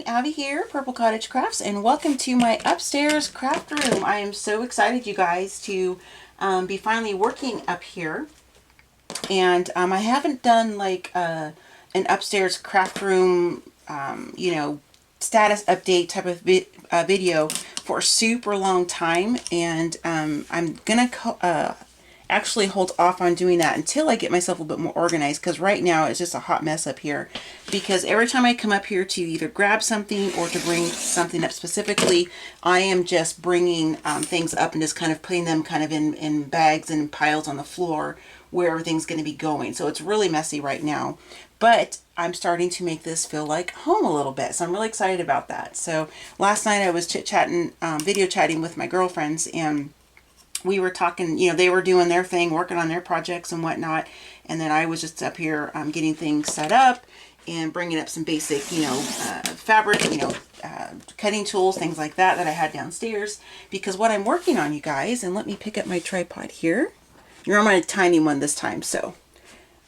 Abby here, Purple Cottage Crafts, and welcome to my upstairs craft room. I am so excited, you guys, to be finally working up here. And I haven't done like an upstairs craft room, you know, status update type of video for a super long time. And I'm gonna actually hold off on doing that until I get myself a little bit more organized, because right now it's just a hot mess up here, because every time I come up here to either grab something or to bring something up specifically, I am just bringing things up and just kind of putting them kind of in bags and piles on the floor where everything's going to be going. So it's really messy right now, but I'm starting to make this feel like home a little bit, so I'm really excited about that. So last night I was chit-chatting, video chatting with my girlfriends, and we were talking, you know, they were doing their thing, working on their projects and whatnot. And then I was just up here getting things set up and bringing up some basic, you know, fabric, you know, cutting tools, things like that I had downstairs. Because what I'm working on, you guys, and let me pick up my tripod here. You're on my tiny one this time, so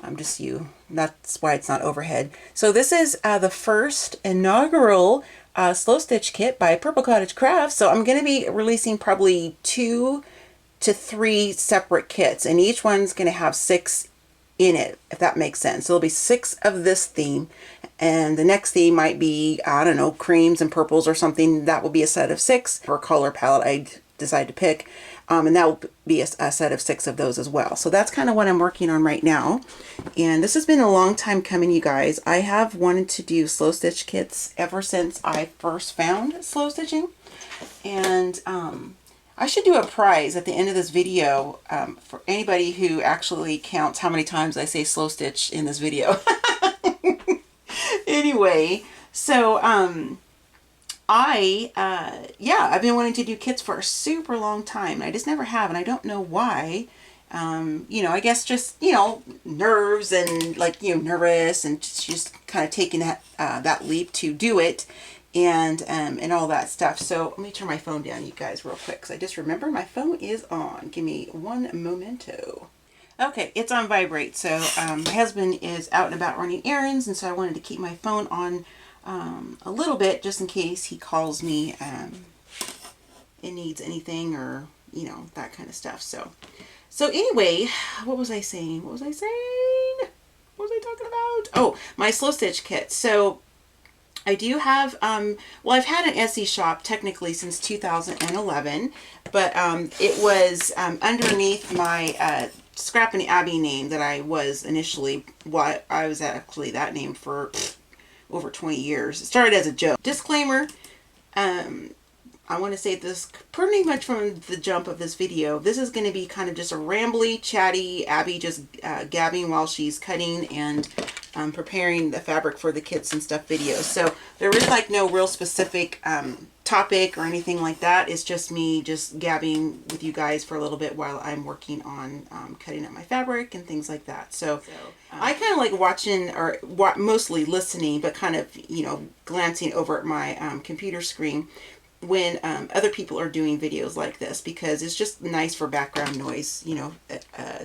I'm just that's why it's not overhead. So this is the first inaugural slow stitch kit by Purple Cottage Crafts. So I'm going to be releasing probably 2 to 3 separate kits, and each one's going to have 6 in it, if that makes sense. So there'll be 6 of this theme, and the next theme might be, I don't know, creams and purples or something. That will be a set of 6 for color palette I decide to pick, and that will be a set of 6 of those as well. So that's kind of what I'm working on right now, and this has been a long time coming, you guys. I have wanted to do slow stitch kits ever since I first found slow stitching, and I should do a prize at the end of this video for anybody who actually counts how many times I say slow stitch in this video. Anyway, so I've been wanting to do kits for a super long time. I just never have, and I don't know why. You know, I guess just, you know, nerves and like, you know, nervous and just kind of taking that leap to do it. And all that stuff. So let me turn my phone down, you guys, real quick, because I just remember my phone is on. Give me one momento. Okay, it's on vibrate. So my husband is out and about running errands, and so I wanted to keep my phone on a little bit just in case he calls me it needs anything, or, you know, that kind of stuff. So anyway, what was I saying? What was I talking about? Oh, my slow stitch kit. So I do have, well, I've had an Etsy shop technically since 2011, but it was underneath my scrappinabby name that I was initially, I was actually that name for over 20 years. It started as a joke. Disclaimer, I want to say this pretty much from the jump of this video. This is going to be kind of just a rambly, chatty Abby just gabbing while she's cutting and preparing the fabric for the kits and stuff videos. So there is like no real specific topic or anything like that. It's just me just gabbing with you guys for a little bit while I'm working on cutting up my fabric and things like that. So I kind of like watching, or mostly listening, but kind of, you know, glancing over at my computer screen when other people are doing videos like this, because it's just nice for background noise, you know,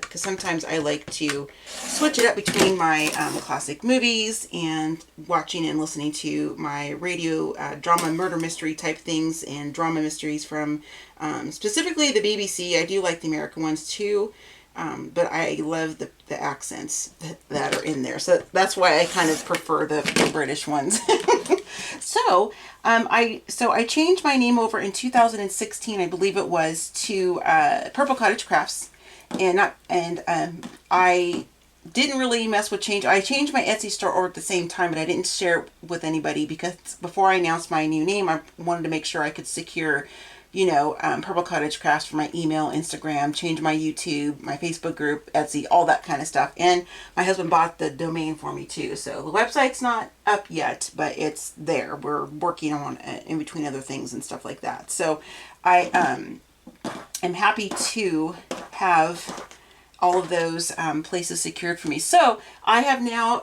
because sometimes I like to switch it up between my classic movies and watching and listening to my radio drama murder mystery type things and drama mysteries from specifically the BBC. I do like the American ones too, but I love the accents that are in there, so that's why I kind of prefer the British ones. So I changed my name over in 2016, I believe it was, to Purple Cottage Crafts, and I didn't really mess with change. I changed my Etsy store over at the same time, but I didn't share it with anybody because before I announced my new name, I wanted to make sure I could secure you know, Purple Cottage Crafts for my email, Instagram, change my YouTube, my Facebook group, Etsy, all that kind of stuff. And my husband bought the domain for me too. So the website's not up yet, but it's there. We're working on it in between other things and stuff like that. So I am happy to have all of those places secured for me. So I have now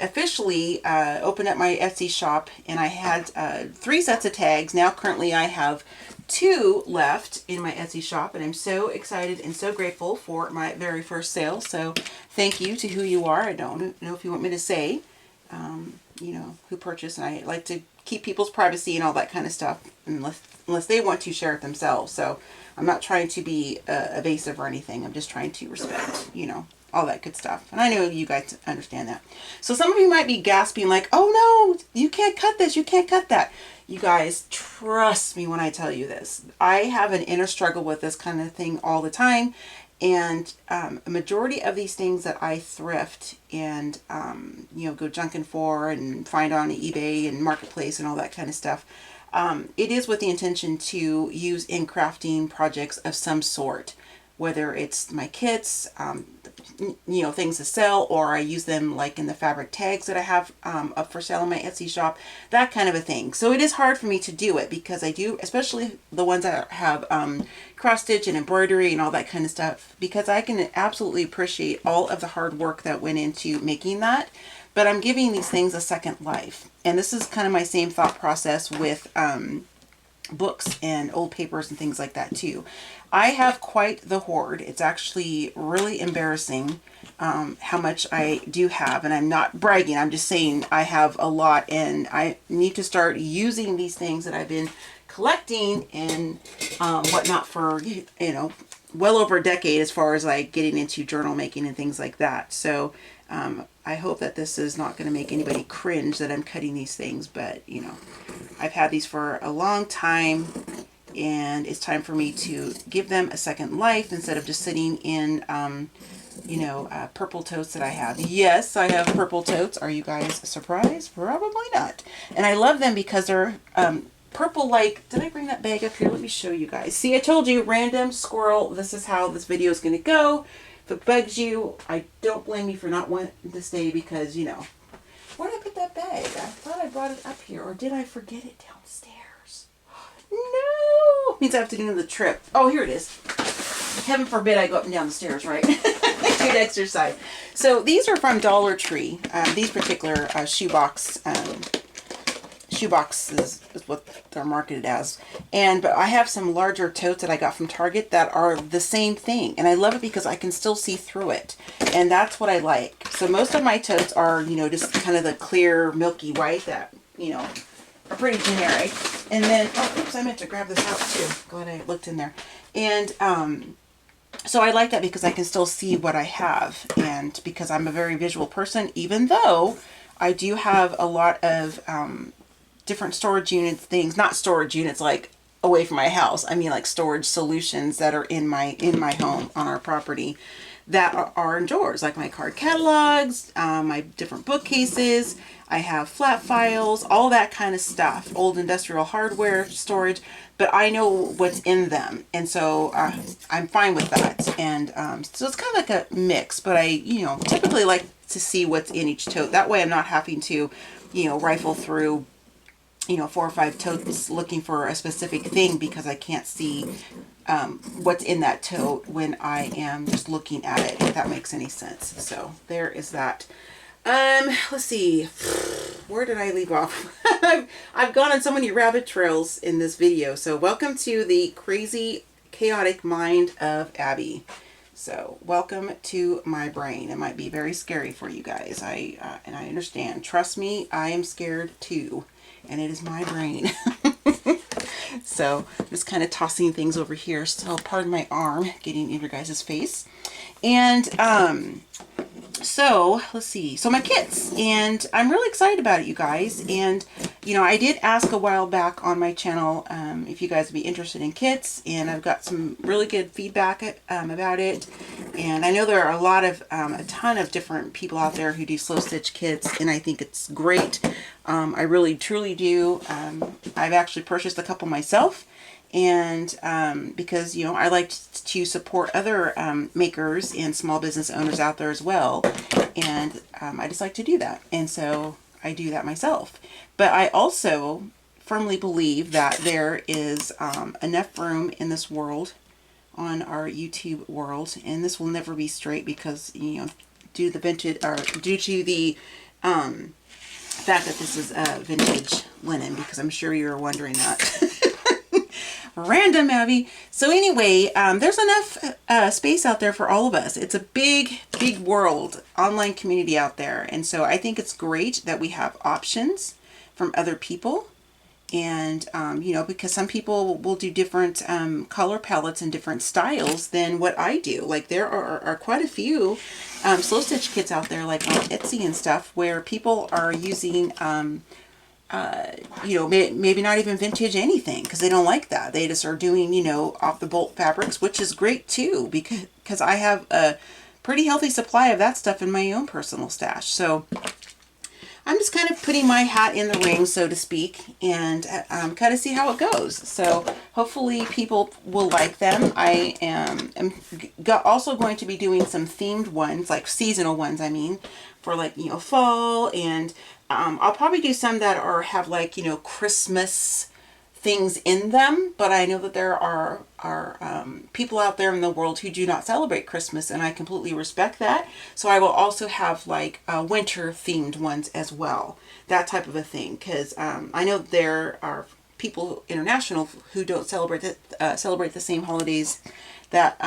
officially opened up my Etsy shop, and I had 3 sets of tags. Now currently I have 2 left in my Etsy shop, and I'm so excited and so grateful for my very first sale. So thank you to who you are. I don't know if you want me to say, you know, who purchased, and I like to keep people's privacy and all that kind of stuff unless they want to share it themselves. So I'm not trying to be evasive or anything. I'm just trying to respect, you know, all that good stuff. And I know you guys understand that. So some of you might be gasping like, oh no, you can't cut this, you can't cut that. You guys, trust me when I tell you this. I have an inner struggle with this kind of thing all the time. And a majority of these things that I thrift and, you know, go junking for and find on eBay and Marketplace and all that kind of stuff, it is with the intention to use in crafting projects of some sort. Whether it's my kits, you know, things to sell, or I use them like in the fabric tags that I have up for sale on my Etsy shop, that kind of a thing. So it is hard for me to do it because I do, especially the ones that have cross stitch and embroidery and all that kind of stuff, because I can absolutely appreciate all of the hard work that went into making that. But I'm giving these things a second life. And this is kind of my same thought process with books and old papers and things like that too. I have quite the hoard. It's actually really embarrassing how much I do have, and I'm not bragging. I'm just saying I have a lot, and I need to start using these things that I've been collecting and whatnot for, you know, well over a decade, as far as like getting into journal making and things like that. So I hope that this is not going to make anybody cringe that I'm cutting these things, but you know, I've had these for a long time, and it's time for me to give them a second life instead of just sitting in, you know, purple totes that I have. Yes, I have purple totes. Are you guys surprised? Probably not. And I love them because they're purple like, did I bring that bag up here? Let me show you guys. See, I told you, random squirrel, this is how this video is going to go. If it bugs you, I don't blame you for not wanting to stay because, you know, where did I put that bag? I thought I brought it up here, or did I forget it downstairs? No! Means I have to do the trip. Oh, here it is. Heaven forbid I go up and down the stairs, right? Good exercise. So these are from Dollar Tree. These particular shoeboxes is what they're marketed as. But I have some larger totes that I got from Target that are the same thing. And I love it because I can still see through it. And that's what I like. So most of my totes are, you know, just kind of the clear, milky white that, you know, are pretty generic. And then, oh, oops, I meant to grab this out too. Glad I looked in there. And so I like that because I can still see what I have. And because I'm a very visual person, even though I do have a lot of different storage units, things, not storage units like away from my house. I mean like storage solutions that are in my home on our property that are in drawers, like my card catalogs, my different bookcases. I have flat files, all that kind of stuff, old industrial hardware storage, but I know what's in them. And so I'm fine with that. And so it's kind of like a mix, but I, you know, typically like to see what's in each tote. That way I'm not having to, you know, rifle through, you know, 4 or 5 totes looking for a specific thing because I can't see what's in that tote when I am just looking at it, if that makes any sense. So there is that. Let's see, where did I leave off? I've gone on so many rabbit trails in this video. So welcome to the crazy, chaotic mind of Abby. So welcome to my brain. It might be very scary for you guys. And I understand. Trust me, I am scared too. And it is my brain. So I'm just kind of tossing things over here. So pardon my arm getting in your guys' face. And so let's see. So my kits, and I'm really excited about it, you guys. And you know, I did ask a while back on my channel if you guys would be interested in kits, and I've got some really good feedback about it. And I know there are a ton of different people out there who do slow stitch kits, and I think it's great. I really truly do. I've actually purchased a couple myself, and because, you know, I like to support other makers and small business owners out there as well, and I just like to do that, and so I do that myself. But I also firmly believe that there is enough room in this world, on our YouTube world, and this will never be straight because, you know, due to the fact that this is vintage linen, because I'm sure you're wondering that. Random, Abby. So anyway, there's enough space out there for all of us. It's a big, big world, online community out there. And so I think it's great that we have options from other people. And, you know, because some people will do different color palettes and different styles than what I do. Like there are quite a few slow stitch kits out there, like on Etsy and stuff, where people are using you know, maybe not even vintage anything, because they don't like that. They just are doing, you know, off the bolt fabrics, which is great too, because I have a pretty healthy supply of that stuff in my own personal stash. So I'm just kind of putting my hat in the ring, so to speak, and kind of see how it goes. So hopefully people will like them. I am also going to be doing some themed ones, like seasonal ones, I mean, for like, you know, fall, and I'll probably do some that have like, you know, Christmas things in them, but I know that there are people out there in the world who do not celebrate Christmas, and I completely respect that. So I will also have like winter themed ones as well, that type of a thing, because I know there are people international who don't celebrate the same holidays that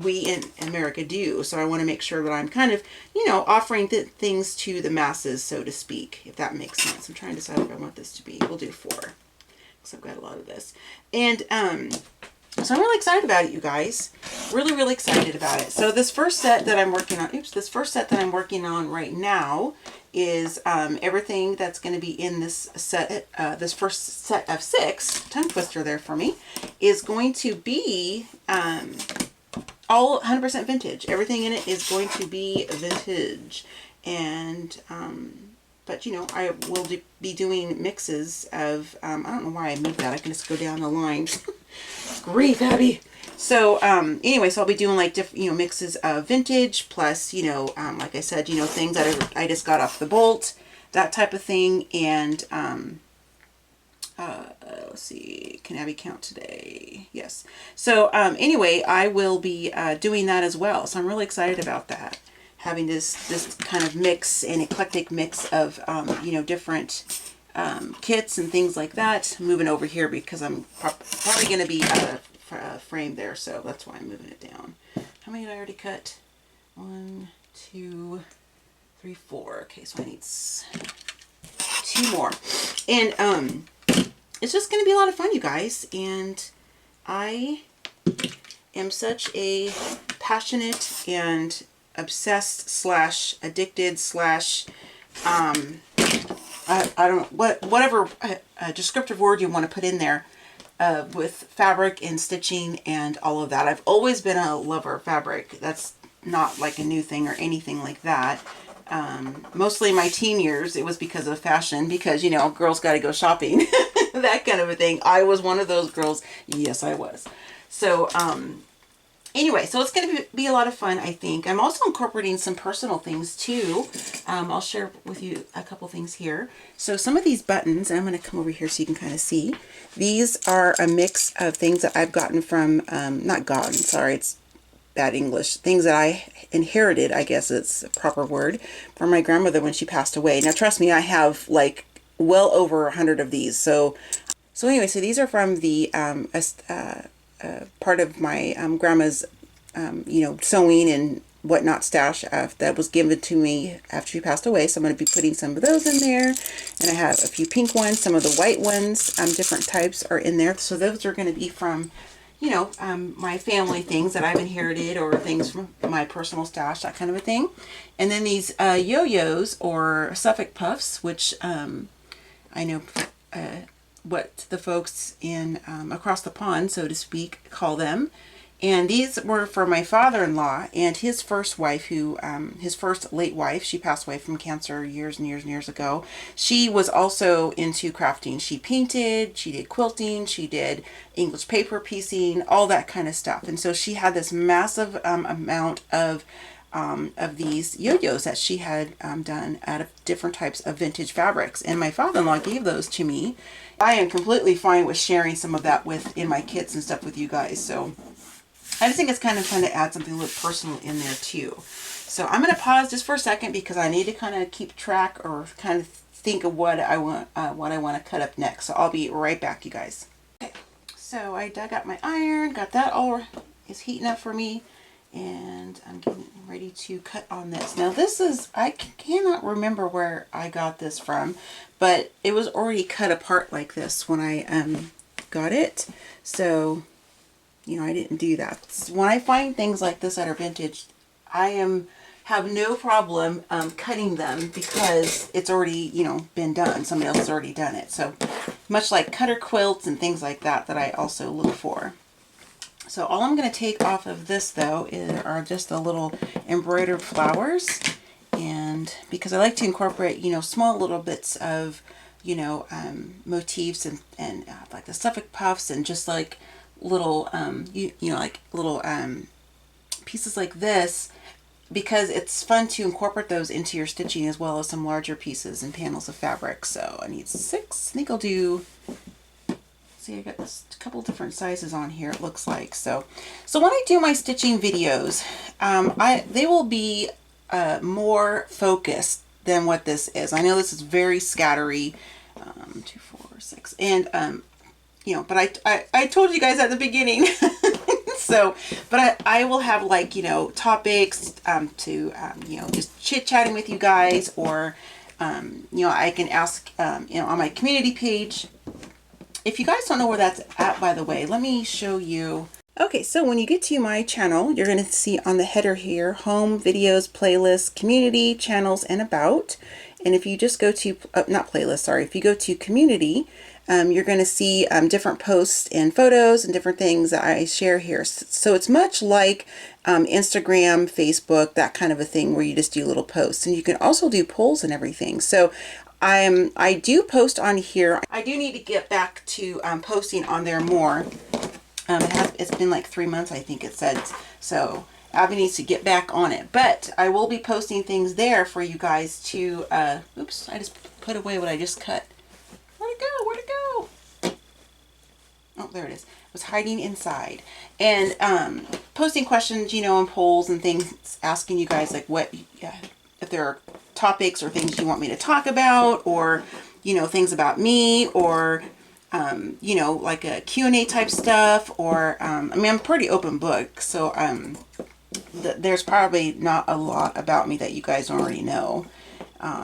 we in America do. So I want to make sure that I'm kind of, you know, offering things to the masses, so to speak, if that makes sense. I'm trying to decide if I want this to be. We'll do 4, because I've got a lot of this. And so I'm really excited about it, you guys. Really, really excited about it. So this first set that I'm working on, right now is everything that's going to be in this set, this first set of 6, tongue twister there for me, is going to be all 100% vintage. Everything in it is going to be vintage. And, but you know, I will be doing mixes of, I don't know why I moved that. I can just go down the line. Grief, Abby. So, anyway, so I'll be doing like you know, mixes of vintage plus, you know, like I said, you know, things that I just got off the bolt, that type of thing. And, let's see, can Abby count today? Yes. So anyway, I will be doing that as well. So I'm really excited about that. Having this kind of mix, an eclectic mix of, you know, different kits and things like that. I'm moving over here because I'm probably going to be out of frame there. So that's why I'm moving it down. How many did I already cut? 1, 2, 3, 4. Okay, so I need 2 more. And, it's just going to be a lot of fun, you guys, and I am such a passionate and obsessed / addicted / I don't know, whatever descriptive word you want to put in there, with fabric and stitching and all of that. I've always been a lover of fabric. That's not like a new thing or anything like that. Mostly my teen years, it was because of fashion, because, you know, girls got to go shopping, that kind of a thing. I was one of those girls. Yes, I was. So, anyway, so it's going to be a lot of fun, I think. I'm also incorporating some personal things too. I'll share with you a couple things here. So some of these buttons, and I'm going to come over here so you can kind of see. These are a mix of things that I've gotten from, not gotten, sorry, it's bad English, things that I inherited, I guess it's a proper word, from my grandmother when she passed away. Now trust me, I have like well over 100 of these. So anyway, so these are from the part of my grandma's you know, sewing and whatnot stash that was given to me after she passed away. So I'm going to be putting some of those in there, and I have a few pink ones, some of the white ones, different types are in there. So those are going to be from, you know, my family things that I've inherited, or things from my personal stash, that kind of a thing. And then these yo-yos or Suffolk puffs, which I know what the folks in across the pond, so to speak, call them. And these were for my father-in-law and his first wife, who, his first late wife, she passed away from cancer years and years and years ago. She was also into crafting. She painted, she did quilting, she did English paper piecing, all that kind of stuff. And so she had this massive amount of these yo-yos that she had done out of different types of vintage fabrics. And my father-in-law gave those to me. I am completely fine with sharing some of that in my kits and stuff with you guys. So I just think it's kind of fun to add something a little personal in there too. So I'm going to pause just for a second because I need to kind of keep track or kind of think of what I want to cut up next. So I'll be right back, you guys. Okay, so I dug up my iron, got that all is heating up for me, and I'm getting ready to cut on this. Now this is, I cannot remember where I got this from, but it was already cut apart like this when I got it. So you know, I didn't do that. When I find things like this that are vintage, I have no problem cutting them because it's already, you know, been done. Somebody else has already done it. So much like cutter quilts and things like that I also look for. So all I'm going to take off of this though are just the little embroidered flowers. And because I like to incorporate, you know, small little bits of, you know, motifs and like the Suffolk puffs and just like little you know, like little pieces like this, because it's fun to incorporate those into your stitching as well as some larger pieces and panels of fabric. So I need 6. I think I'll do, see, I got this couple different sizes on here, it looks like. So when I do my stitching videos, they will be more focused than what this is. I know this is very scattery. 2, 4, 6, and you know, but I told you guys at the beginning. So, but I will have, like, you know, topics to, you know, just chit-chatting with you guys, or, you know, I can ask, you know, on my community page. If you guys don't know where that's at, by the way, let me show you. Okay, so when you get to my channel, you're going to see on the header here, home, videos, playlists, community, channels, and about. And if you just go to, not playlist, sorry, if you go to community, you're going to see different posts and photos and different things that I share here. So it's much like Instagram, Facebook, that kind of a thing where you just do little posts. And you can also do polls and everything. So I do post on here. I do need to get back to posting on there more. It's been like 3 months, I think it says. So Abby needs to get back on it. But I will be posting things there for you guys to, oops, I just put away what I just cut. Where'd it go? Where'd it go? Oh, there it is. It was hiding inside. And posting questions, you know, and polls and things, asking you guys like what, if there are topics or things you want me to talk about, or, you know, things about me, or, you know, like a Q&A type stuff, or, I mean, I'm a pretty open book. So there's probably not a lot about me that you guys already know.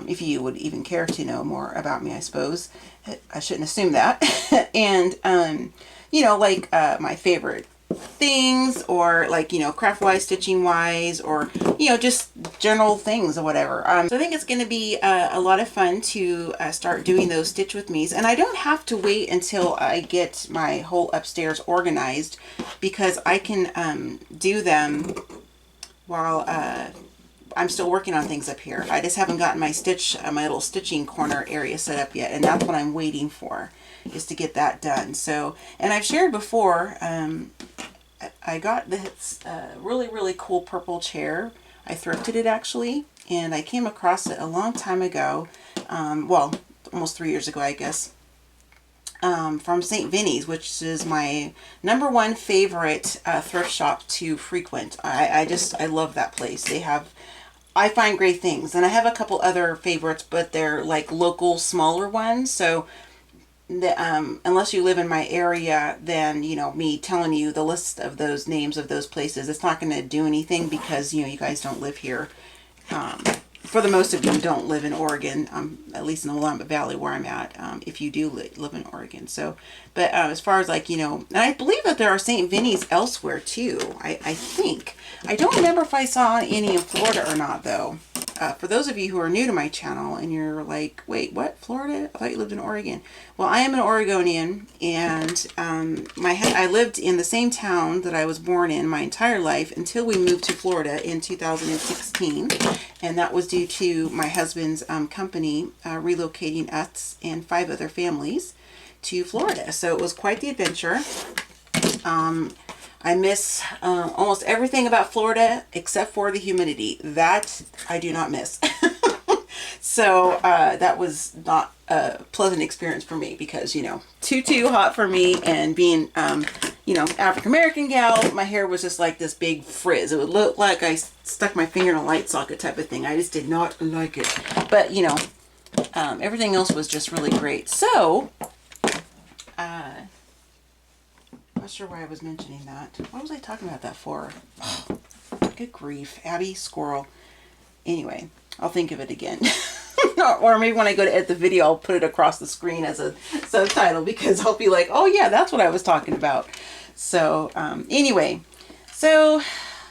If you would even care to know more about me, I suppose. I shouldn't assume that. And, you know, like my favorite things, or like, you know, craft wise, stitching wise, or, you know, just general things or whatever. So I think it's going to be a lot of fun to start doing those stitch with me's. And I don't have to wait until I get my whole upstairs organized, because I can do them while I'm still working on things up here. I just haven't gotten my my little stitching corner area set up yet, and that's what I'm waiting for, is to get that done. So, and I've shared before, I got this really, really cool purple chair. I thrifted it actually, and I came across it a long time ago, well, almost 3 years ago, I guess, from St. Vinny's, which is my #1 favorite thrift shop to frequent. I love that place. I find great things, and I have a couple other favorites, but they're like local, smaller ones. So unless you live in my area, then, you know, me telling you the list of those names of those places, it's not going to do anything, because, you know, you guys don't live here. For the most of you don't live in Oregon, at least in the Willamette Valley where I'm at, if you do live in Oregon. So, but as far as, like, you know, and I believe that there are St. Vinny's elsewhere too, I think. I don't remember if I saw any in Florida or not, though. for those of you who are new to my channel and you're like, wait, what, Florida? I thought you lived in Oregon. Well, I am an Oregonian, and I lived in the same town that I was born in my entire life until we moved to Florida in 2016. And that was due to my husband's company relocating us and 5 other families to Florida. So it was quite the adventure. I miss almost everything about Florida except for the humidity. That I do not miss. So that was not a pleasant experience for me because, you know, too hot for me, and being, you know, African-American gal, my hair was just like this big frizz. It would look like I stuck my finger in a light socket type of thing. I just did not like it. But, you know, everything else was just really great. So, I'm not sure why I was mentioning that. What was I talking about that for? Oh, good grief. Abby Squirrel. Anyway, I'll think of it again. Or maybe when I go to edit the video, I'll put it across the screen as a subtitle, because I'll be like, oh yeah, that's what I was talking about. So anyway, so,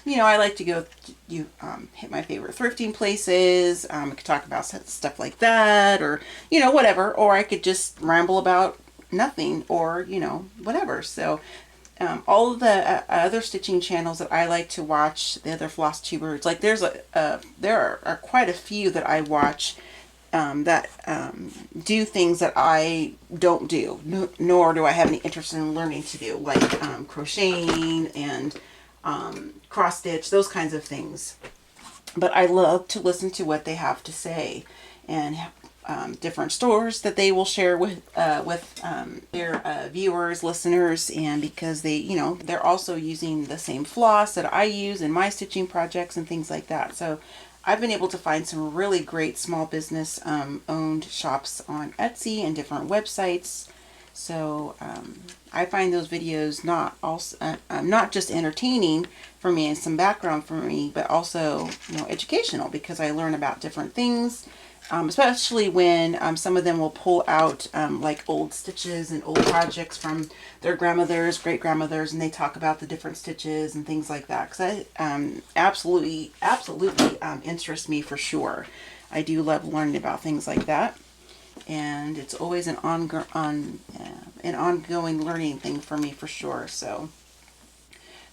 you know, I like to go, hit my favorite thrifting places. I could talk about stuff like that, or, you know, whatever. Or I could just ramble about nothing, or, you know, whatever. So all of the other stitching channels that I like to watch, the other floss tubers, like there are quite a few that I watch that do things that I don't do, nor do I have any interest in learning to do, like crocheting and cross stitch, those kinds of things. But I love to listen to what they have to say, and different stores that they will share with their viewers, listeners, and because they, you know, they're also using the same floss that I use in my stitching projects and things like that. So I've been able to find some really great small business owned shops on Etsy and different websites. So I find those videos not just entertaining for me and some background for me, but also, you know, educational, because I learn about different things. Especially when some of them will pull out like old stitches and old projects from their grandmothers, great-grandmothers, and they talk about the different stitches and things like that. Because I absolutely interests me for sure. I do love learning about things like that, and it's always an ongoing learning thing for me for sure. So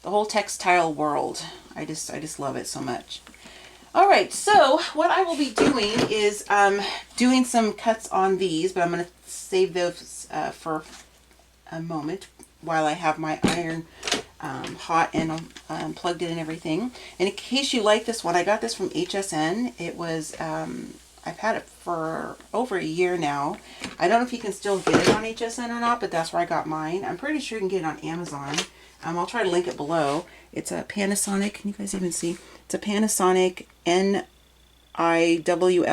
the whole textile world, I just love it so much. All right, so what I will be doing is doing some cuts on these, but I'm going to save those for a moment while I have my iron hot and plugged in and everything. And in case you like this one, I got this from HSN. It was, I've had it for over a year now. I don't know if you can still get it on HSN or not, but that's where I got mine. I'm pretty sure you can get it on Amazon. I'll try to link it below. It's a Panasonic. Can you guys even see? It's a Panasonic NIWL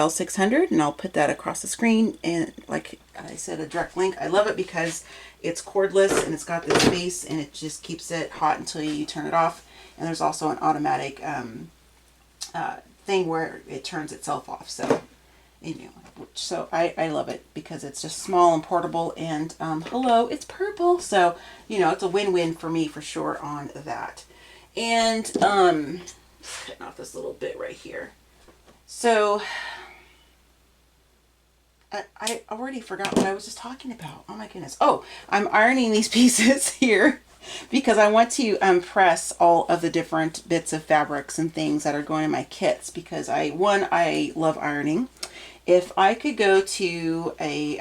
600, and I'll put that across the screen. And like I said, a direct link. I love it because it's cordless and it's got this base, and it just keeps it hot until you turn it off. And there's also an automatic thing where it turns itself off. So, anyway, so I love it because it's just small and portable, and hello, it's purple. So, you know, it's a win-win for me for sure on that. And cutting off this little bit right here. So I already forgot what I was just talking about. Oh my goodness. Oh, I'm ironing these pieces here because I want to press all of the different bits of fabrics and things that are going in my kits, because I love ironing. If I could go to a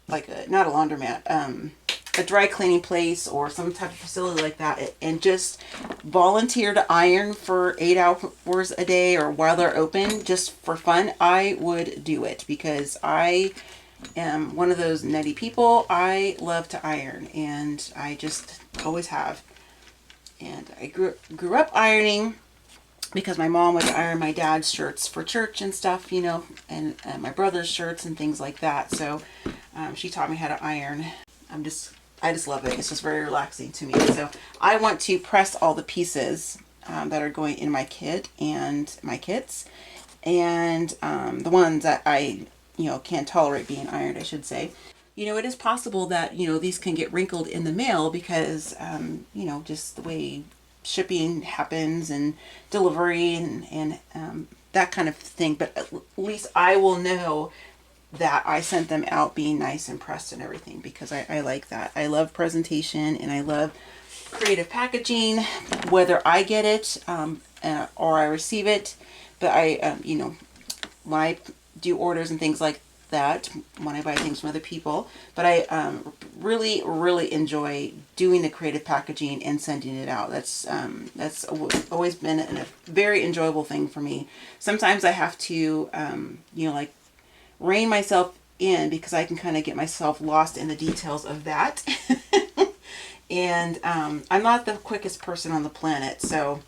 not a laundromat, a dry cleaning place or some type of facility like that, and just volunteer to iron for 8 hours a day or while they're open just for fun, I would do it, because I am one of those nutty people. I love to iron, and I just always have. And I grew up ironing because my mom would iron my dad's shirts for church and stuff, you know, and my brother's shirts and things like that. So she taught me how to iron. I just love it. It's just very relaxing to me. So I want to press all the pieces that are going in my kit and my kits, and the ones that I, you know, can't tolerate being ironed, I should say. You know, it is possible that, you know, these can get wrinkled in the mail because, you know, just the way shipping happens and delivery and that kind of thing, but at least I will know that I sent them out being nice and pressed and everything, because I like that. I love presentation and I love creative packaging, whether I get it or I receive it. But I, you know, when I do orders and things like that, when I buy things from other people, but I really, really enjoy doing the creative packaging and sending it out. That's always been a very enjoyable thing for me. Sometimes I have to, you know, like rein myself in, because I can kind of get myself lost in the details of that. And I'm not the quickest person on the planet, so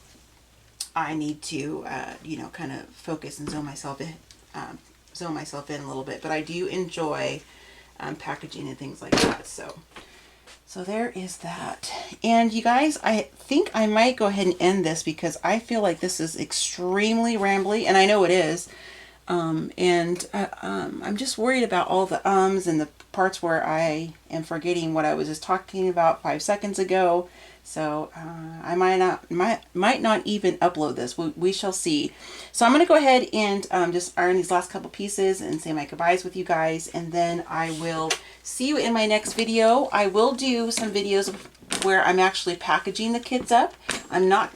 I need to, you know, kind of focus and zone myself in a little bit. But I do enjoy packaging and things like that. So there is that. And you guys, I think I might go ahead and end this, because I feel like this is extremely rambly, and I know it is. I'm just worried about all the and the parts where I am forgetting what I was just talking about 5 seconds ago. So I might not even upload this. We shall see. So I'm going to go ahead and just iron these last couple pieces and say my goodbyes with you guys, and then I will see you in my next video. I will do some videos where I'm actually packaging the kits up. I'm not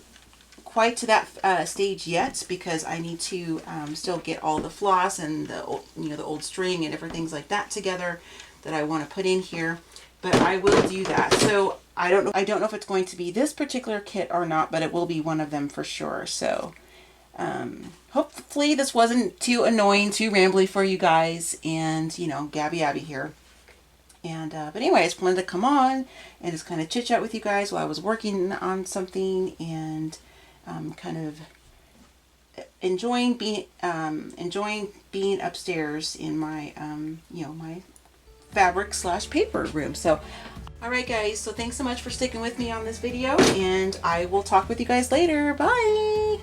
quite to that stage yet, because I need to still get all the floss and the old, you know, the old string and different things like that together that I want to put in here. But I will do that. So I don't know if it's going to be this particular kit or not, but it will be one of them for sure. So hopefully this wasn't too annoying, too rambly for you guys, and, you know, Gabby Abby here. And but anyway, I just wanted to come on and just kind of chit chat with you guys while I was working on something, and kind of enjoying being upstairs in my you know, my fabric / paper room. So alright guys, so thanks so much for sticking with me on this video, and I will talk with you guys later. Bye.